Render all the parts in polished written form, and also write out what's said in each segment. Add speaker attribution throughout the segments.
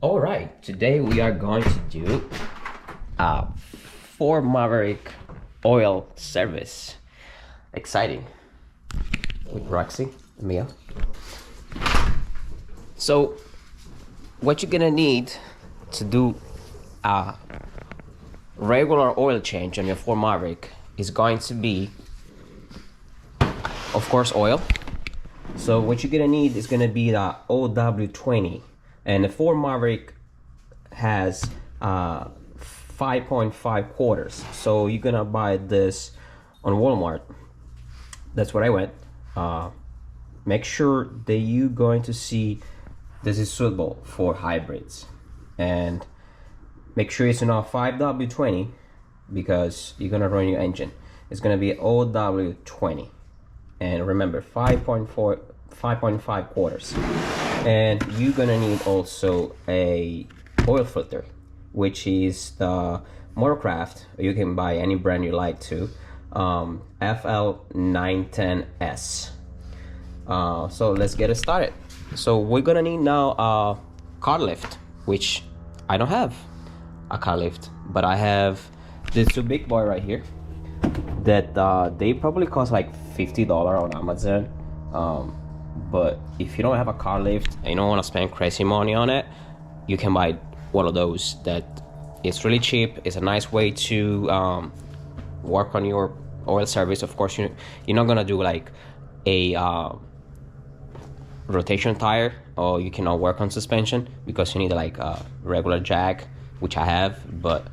Speaker 1: All right, today we are going to do a Ford Maverick oil service. Exciting. With Roxy, Mia. So, what you're gonna need to do a regular oil change on your Ford Maverick is going to be, of course, oil. So what you're gonna need is gonna be the OW20. And the Ford Maverick has 5.5 quarters. So you're gonna buy this on Walmart. That's where I went. Make sure that you're going to see this is suitable for hybrids. And make sure it's not 5W20 because you're gonna run your engine. It's gonna be OW20. And remember, 5.5 quarters. And you're gonna need also a oil filter, which is the Motorcraft. You can buy any brand you like to, FL910S. So let's get it started. So we're gonna need now a car lift, which I don't have a car lift, but I have these two big boy right here that they probably cost like $50 on Amazon. But if you don't have a car lift and you don't want to spend crazy money on it, you can buy one of those that is really cheap. It's a nice way to work on your oil service. Of course, you're not gonna do like a rotation tire, or you cannot work on suspension because you need like a regular jack, which I have. But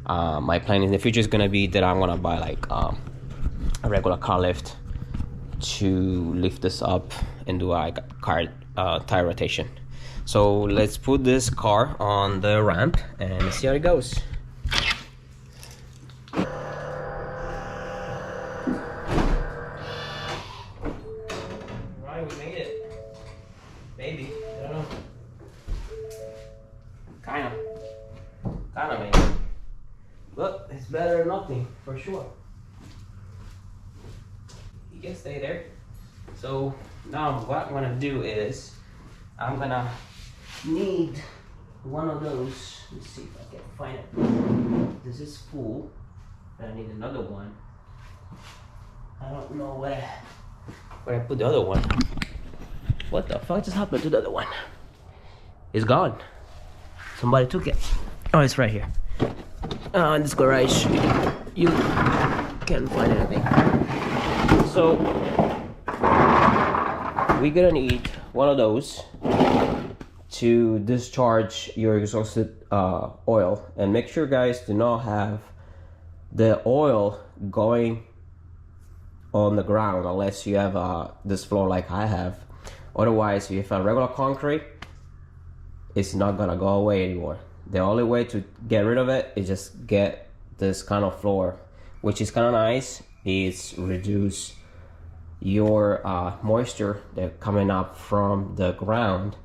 Speaker 1: my plan in the future is gonna be that I'm gonna buy like a regular car lift to lift this up and do a car tire rotation. So let's put this car on the ramp and see how it goes. Right, we made it. Maybe, I don't know. Kinda made it. But it's better than nothing, for sure. You can stay there. So now what I'm gonna do is I'm gonna need one of those. Let's see if I can find it. This is full, but I need another one. I don't know where I put the other one. What the fuck just happened to the other one? It's gone. Somebody took it. Oh, it's right here. In this garage, you can't find anything. So we're gonna need one of those to discharge your exhausted oil, and make sure, guys, do not have the oil going on the ground unless you have this floor like I have. Otherwise, if you have regular concrete, it's not gonna go away anymore. The only way to get rid of it is just get this kind of floor, which is kind of nice. It's reduce your moisture that coming up from the ground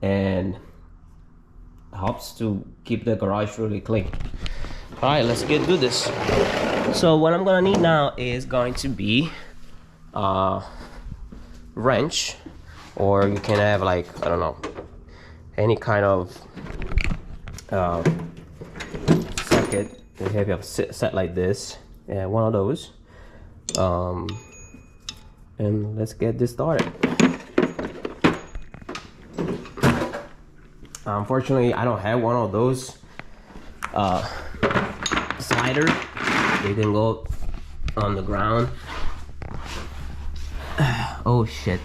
Speaker 1: and helps to keep the garage really clean. All right, let's get do this. So what I'm gonna need now is going to be a wrench, or you can have like, I don't know, any kind of socket. You have a set like this, and one of those. And let's get this started. Unfortunately, I don't have one of those slider. They can go on the ground. Oh shit,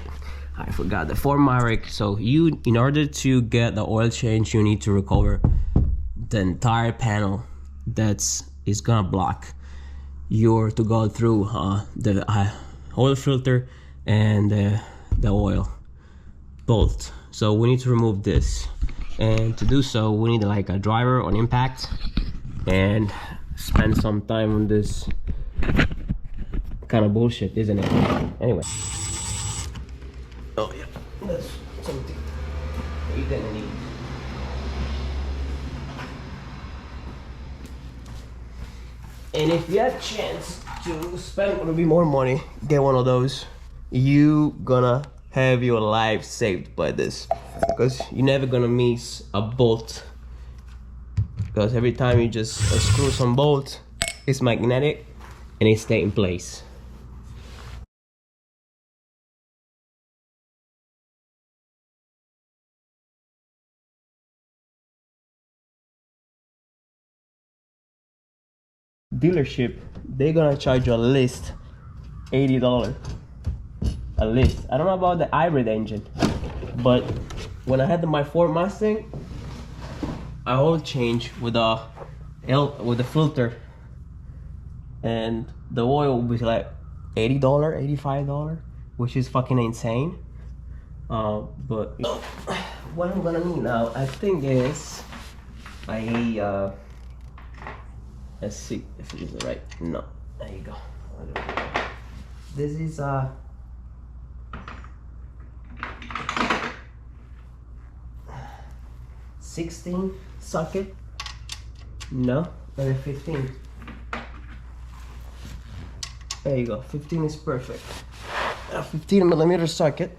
Speaker 1: I forgot the Ford Maverick. So in order to get the oil change, you need to recover the entire panel is gonna block your to go through the oil filter and the oil bolt. So we need to remove this, and to do so we need like a driver on impact and spend some time on this kind of bullshit, isn't it? Anyway, oh yeah, that's something you're gonna need. And if you have a chance to spend a little bit more money, get one of those. You gonna have your life saved by this, because you're never gonna miss a bolt, because every time you just screw some bolt, it's magnetic and it stays in place. Dealership, they're gonna charge you at least $80. At least. I don't know about the hybrid engine, but when I had my Ford Mustang, I oil change with the filter, and the oil was like $80, $85, which is fucking insane. But what I'm gonna need now, I think, is let's see if it is right. No, there you go. This is 16 socket. No, maybe 15. There you go. 15 is perfect. A 15mm socket.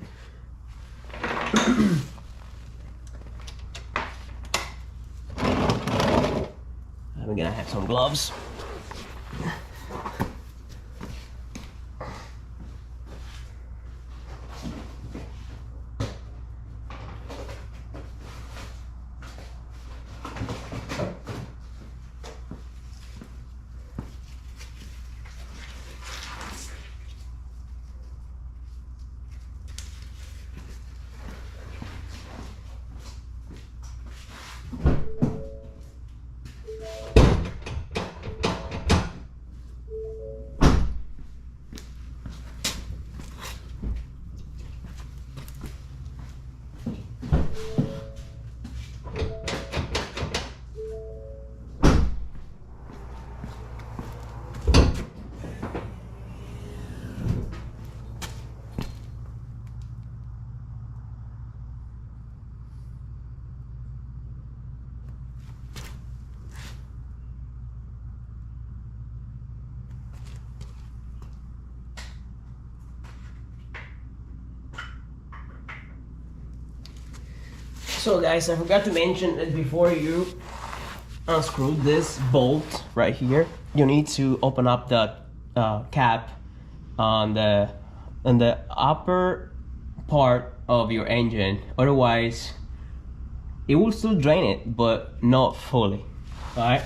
Speaker 1: I'm gonna have some gloves. So guys, I forgot to mention that before you unscrew this bolt right here, you need to open up the cap on the upper part of your engine. Otherwise, it will still drain it, but not fully. All right.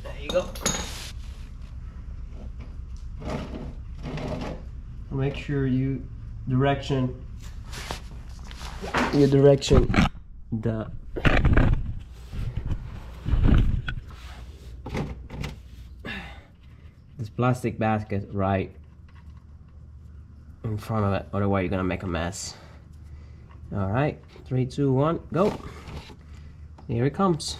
Speaker 1: There you go. Make sure you direction the this plastic basket right in front of it, otherwise you're gonna make a mess. All right, 3, 2, 1, go. Here it comes.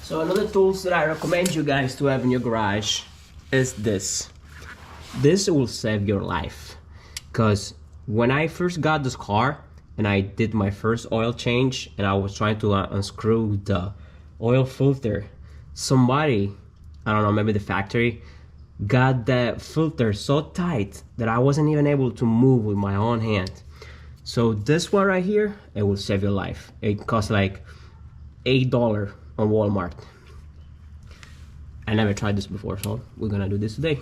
Speaker 1: So another tools that I recommend you guys to have in your garage is this. This will save your life. Because when I first got this car and I did my first oil change and I was trying to unscrew the oil filter, somebody, I don't know, maybe the factory, got the filter so tight that I wasn't even able to move with my own hand. So this one right here, it will save your life. It costs like $8 on Walmart. I never tried this before, so we're gonna do this today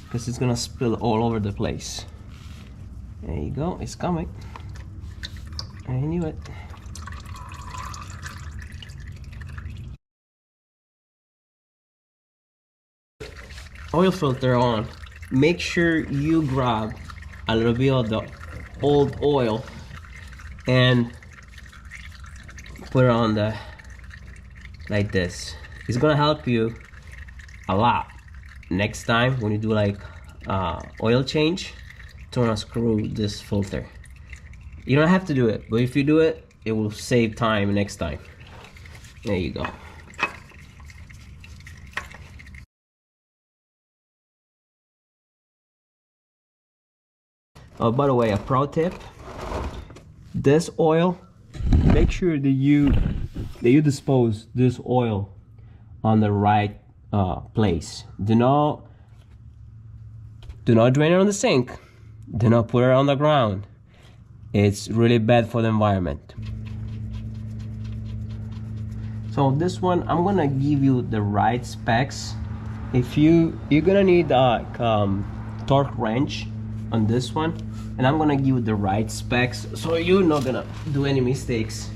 Speaker 1: because it's gonna spill all over the place. There you go, it's coming. I knew it. Oil filter on. Make sure you grab a little bit of the old oil and put it on the like this. It's gonna help you a lot next time when you do like oil change, to unscrew this filter. You don't have to do it, but if you do it, it will save time next time. There you go. Oh, by the way, a pro tip: this oil, make sure that you dispose this oil on the right place. Do not drain it on the sink. Do not put it on the ground. It's really bad for the environment. So this one, I'm gonna give you the right specs. If you're gonna need a torque wrench on this one, and I'm gonna give you the right specs so you're not gonna do any mistakes.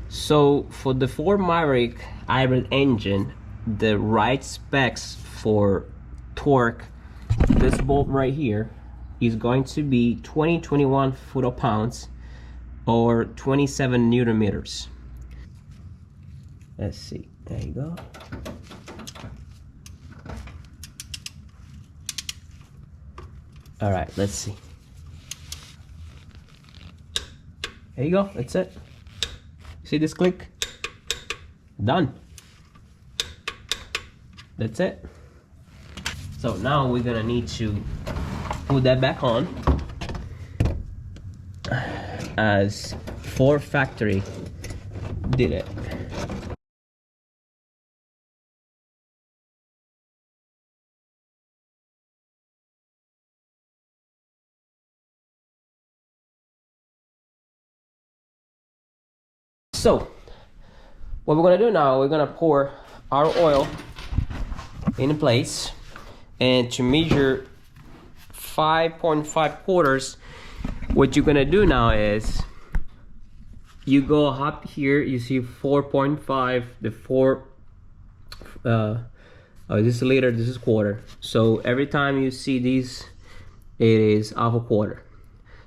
Speaker 1: So for the Ford Maverick Hybrid engine, the right specs for torque, this bolt right here is going to be 21 foot-pounds or 27 Newton meters. Let's see, there you go. All right, let's see. There you go, that's it. See this click? Done. That's it. So now we're gonna need to put that back on, as Ford factory did it. So what we're gonna do now, we're gonna pour our oil in place, and to measure 5.5 quarters, what you're gonna do now is you go up here, you see 4.5, the 4 this is liter, this is quarter. So every time you see these, it is half a quarter.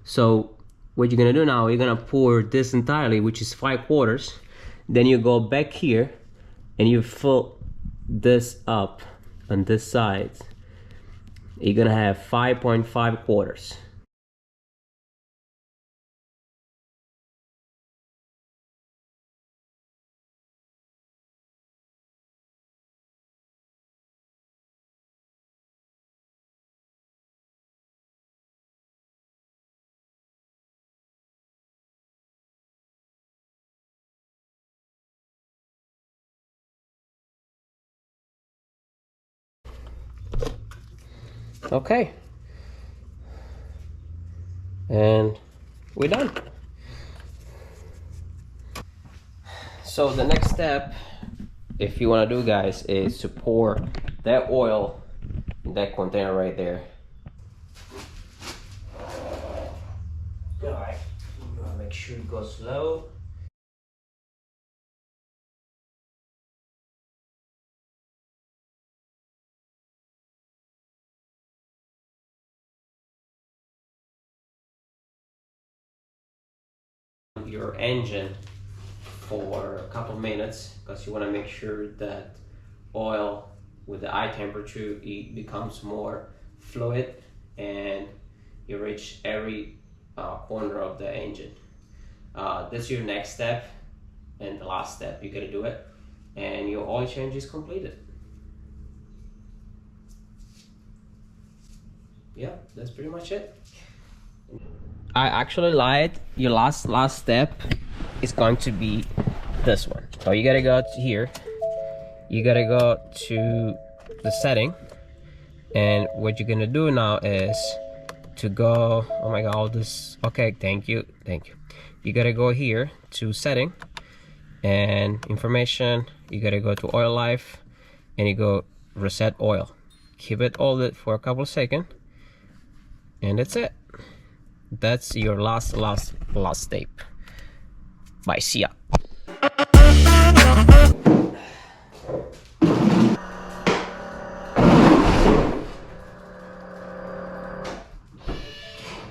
Speaker 1: So what you're gonna do now, you're gonna pour this entirely, which is 5 quarters. Then you go back here and you fill this up on this side. You're gonna have 5.5 quarters. Okay, and we're done. So the next step, if you want to do, guys, is to pour that oil in that container right there. All right, you want to make sure it goes slow. Your engine for a couple minutes, because you want to make sure that oil with the high temperature, it becomes more fluid and you reach every corner of the engine. This is your next step and the last step. You gotta do it and your oil change is completed. Yeah, that's pretty much it. I actually lied. Your last step is going to be this one. So you gotta go to here. You gotta go to the setting, and what you're gonna do now is to go. Oh my God, all this. Okay, thank you. You gotta go here to setting and information. You gotta go to oil life, and you go reset oil. Keep it all for a couple of seconds, and that's it. That's your last step. Bye, see ya.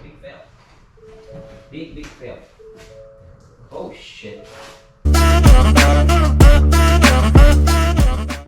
Speaker 1: Big fail. Big fail.